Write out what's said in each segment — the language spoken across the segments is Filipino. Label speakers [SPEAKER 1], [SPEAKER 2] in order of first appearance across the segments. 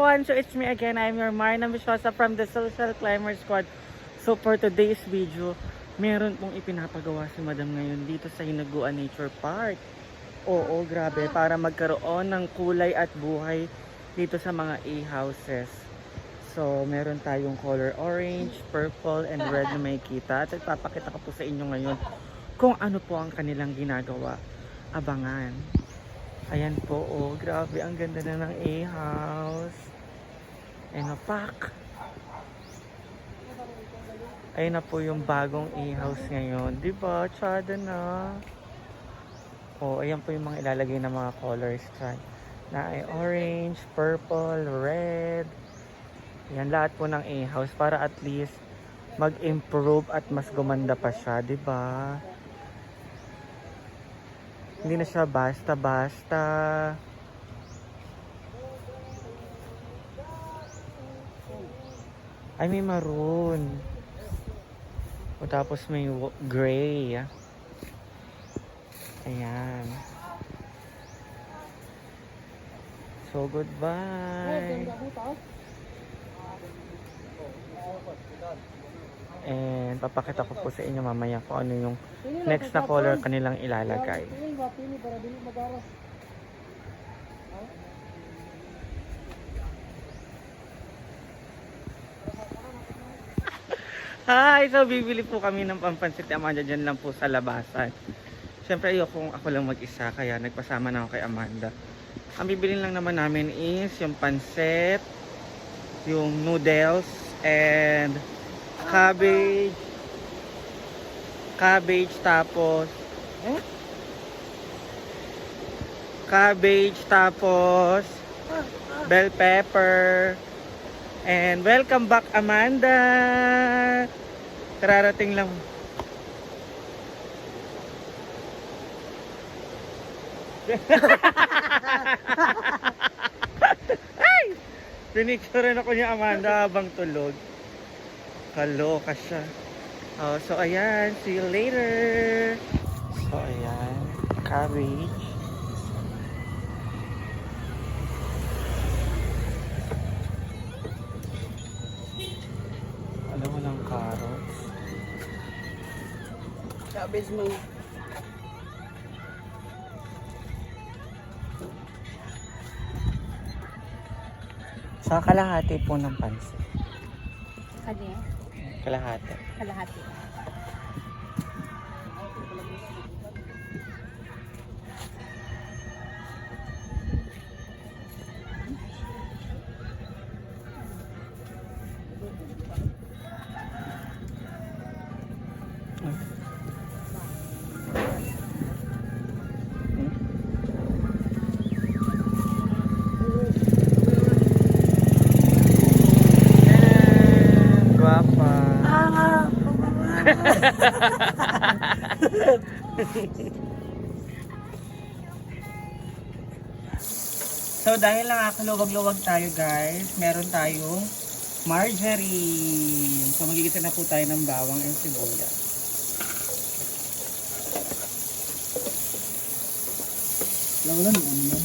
[SPEAKER 1] everyone, so it's me again. I'm your Marna Michosa from the Social Climber Squad. So for today's video, meron pong ipinapagawa si Madam ngayon dito sa Hinaguan Nature Park. Oo, grabe, para magkaroon ng kulay at buhay dito sa mga e-houses. So meron tayong color orange, purple, and red na may kita. At ipapakita ko po sa inyo ngayon kung ano po ang kanilang ginagawa. Abangan. Ayan po, oh, grabe, ang ganda na ng A-house. Ayan na, pak. Ayan na po yung bagong A-house ngayon. Diba? Tsada na. Oh, ayan po yung mga ilalagay na mga colors dyan. Na ay orange, purple, red. Ayan, lahat po ng A-house para at least mag-improve at mas gumanda pa siya. Diba? Hindi na siya basta-basta. Ay, may maroon. O tapos may gray. Ayan. So, goodbye. And papakita ko po sa inyo mamaya kung ano yung next na color kanilang ilalagay. Hi! So bibili po kami ng pampansit ni Amanda dyan lang po sa labasan. Siyempre ayokong ako lang mag-isa kaya nagpasama na ako kay Amanda. Ang bibili lang naman namin is yung pansit, yung noodles, and cabbage tapos bell pepper, and welcome back Amanda. Kararating lang. Ay! Pinicturean ako niya Amanda habang tulog. Kaloka siya. Oh, so ayan, see you later. So ayan, cabbage. Alam mo ng carrots.
[SPEAKER 2] Cabbage mo.
[SPEAKER 1] Sa kalahati po ng pansit.
[SPEAKER 2] Kanya?
[SPEAKER 1] Kalahati.
[SPEAKER 2] Kalahati.
[SPEAKER 1] So dahil nakakaluwag-luwag tayo guys, meron tayong margarine. So magigisa na po tayo ng bawang and sibuyas.
[SPEAKER 2] Laulan mo naman.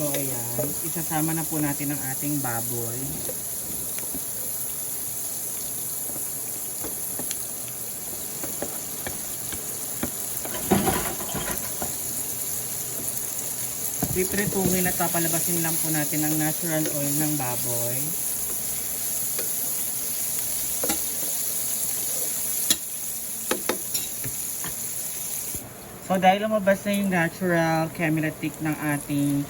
[SPEAKER 1] So ayan, isasama na po natin ang ating baboy. Pipretungin at papalabasin lang po natin ang natural oil ng baboy. So dahil lumabas na yung natural chemiratic ng ating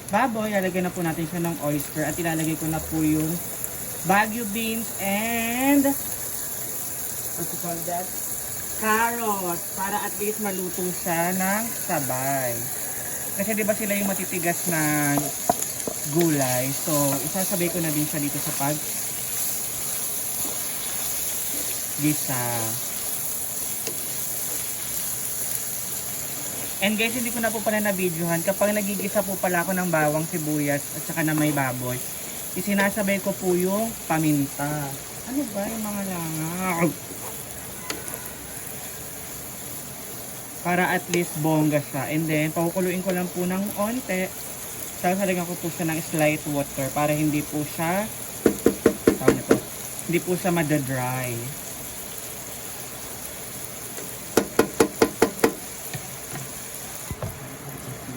[SPEAKER 1] baboy, lalagyan na po natin siya ng oyster at ilalagay ko na po yung Baguio beans and what you call that? Carrots para at least maluto siya ng sabay. Kasi di ba sila yung matitigas na gulay. So isasabay ko na din siya dito sa gisa. And guys, hindi ko na po pala na-videohan. Kapag nagigisa po pala ako ng bawang, sibuyas at saka na may baboy, isinasabay ko po yung paminta. Ano ba yung mga langaw? Para at least bongga siya. And then, pakukuluin ko lang po ng onte. Tapos halagyan ko po siya ng slight water para hindi po siya, tawag nito, hindi po siya madadry.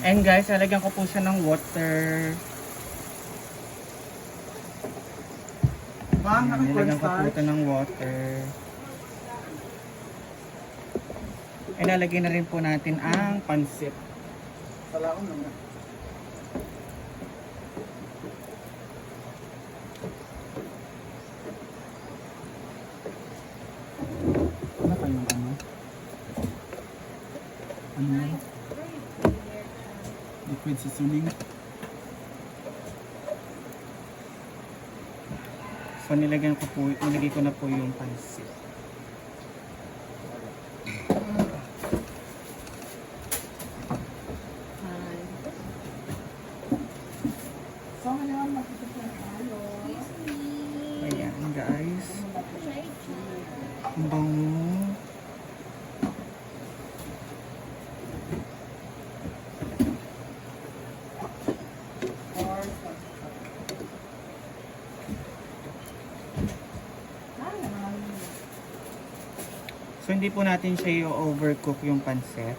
[SPEAKER 1] And guys, halagyan ko po siya ng water.
[SPEAKER 2] Ma'am,
[SPEAKER 1] Ayan, nilagyan ko po
[SPEAKER 2] naka-cornstarch.
[SPEAKER 1] ito ng water. Ilalagay na rin po natin ang pansit.
[SPEAKER 2] Salaon naman. Ano pa yung ano? Ano yun? Liquid seasoning.
[SPEAKER 1] So nilagay ko na po yung pansit. Ayan guys. Ang bango. So hindi po natin siya i-overcook yung pansit.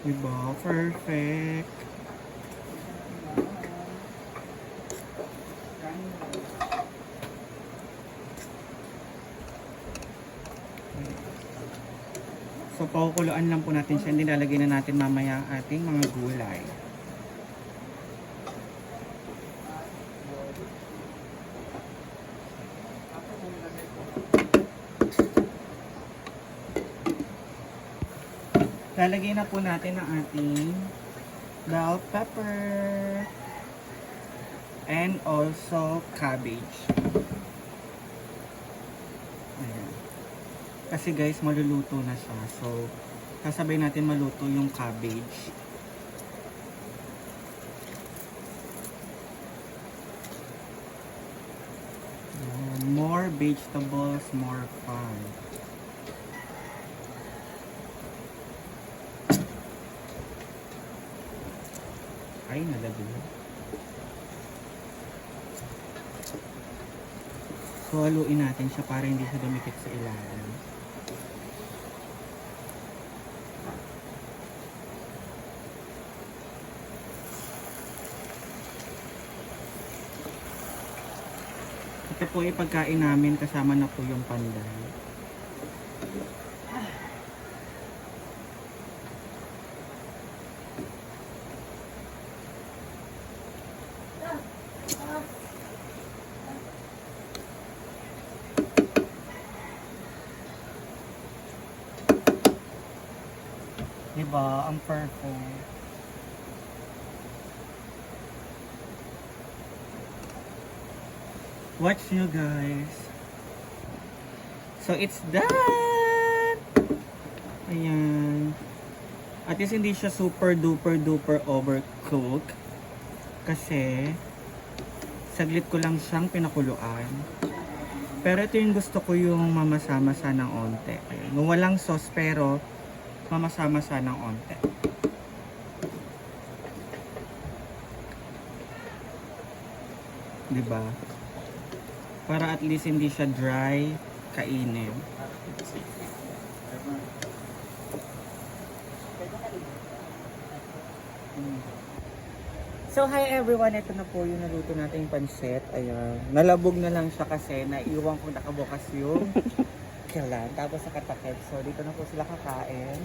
[SPEAKER 1] Diba? Perfect. So, pakukuluan lang po natin siya. Nilalagay na natin mamaya ang ating mga gulay. Lalagay na po natin ang ating bell pepper and also cabbage. Ayan. Kasi guys, maluluto na siya. So, kasabay natin maluto yung cabbage. Ayan. More vegetables, more fun. Ay, nalagyan. So, haluin natin siya para hindi siya dumikit sa ilalim. Ito po ay pagkain namin, kasama na po yung panday. Diba? Ang perfect. Watch you guys. So, it's done! Ayan. At least hindi siya super duper duper overcook. Kasi, saglit ko lang siyang pinakuluan. Pero ito yung gusto ko yung mamasama-masa ng onte. Ayan. Walang sauce pero mamasama-masa ng onte. Diba? Para at least hindi siya dry kainin. So hi everyone, ito na po yung naluto nating pansit. Ayan. Nalabog na lang siya kasi naiiwan ko nakabukas yung kilan. Tapos nakatakip. So dito na po sila kakain.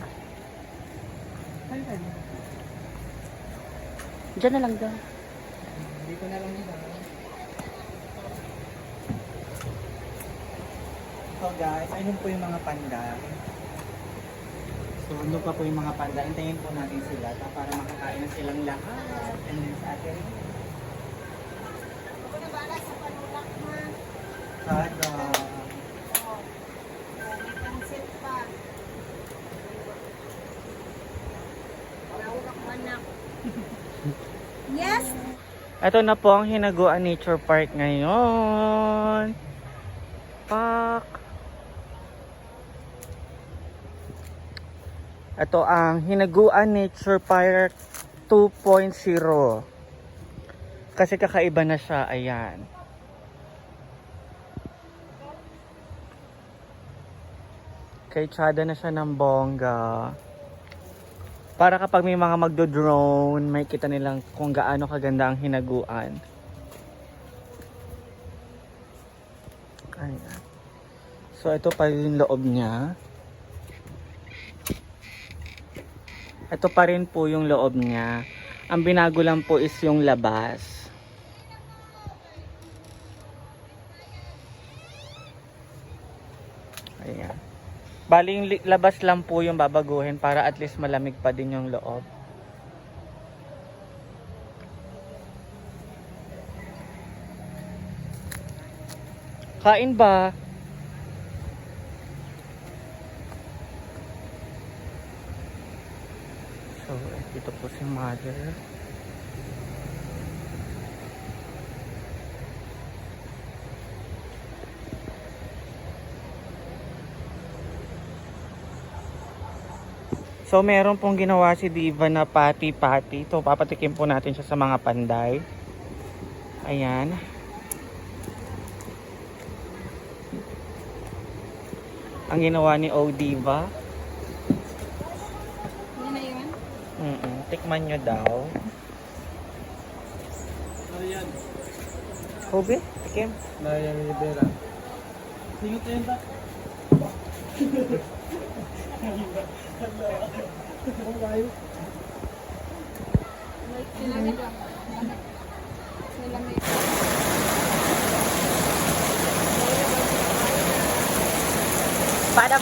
[SPEAKER 2] Diyan na lang daw.
[SPEAKER 1] Dito na lang nila. So guys, ayun po yung mga panda. So ano pa po yung mga panda. Hintayin po natin sila para makakain na silang lahat. And then sa atin.
[SPEAKER 3] Ako na bala sa panulak ma.
[SPEAKER 1] Sada.
[SPEAKER 3] May pansit pa.
[SPEAKER 1] Ito na po ang Hinaguan Nature Park ngayon. Pak. Ito ang Hinaguan Nature Park 2.0. Kasi kakaiba na siya, ayan. Kay tsada na siya ng bongga. Para kapag may mga magdo-drone, may kita nilang kung gaano kaganda ang hinaguan. Ayan. So ito pa yung loob niya. Ito pa rin po yung loob niya. Ang binago lang po is yung labas. Ayan. Bali yung labas lang po yung babaguhin para at least malamig pa din yung loob. Kain ba? So, ito po si mother. So, meron pong ginawa si Diva na pati-pati. Ito, papatikim po natin siya sa mga panday. Ayan. Ang ginawa ni O Diva.
[SPEAKER 3] Yan na yun.
[SPEAKER 1] Tikman nyo daw. Kobe, tikim.
[SPEAKER 2] Layan Rivera. Singot na yun ba?
[SPEAKER 3] Nilamig lang. Nilamig.
[SPEAKER 1] Para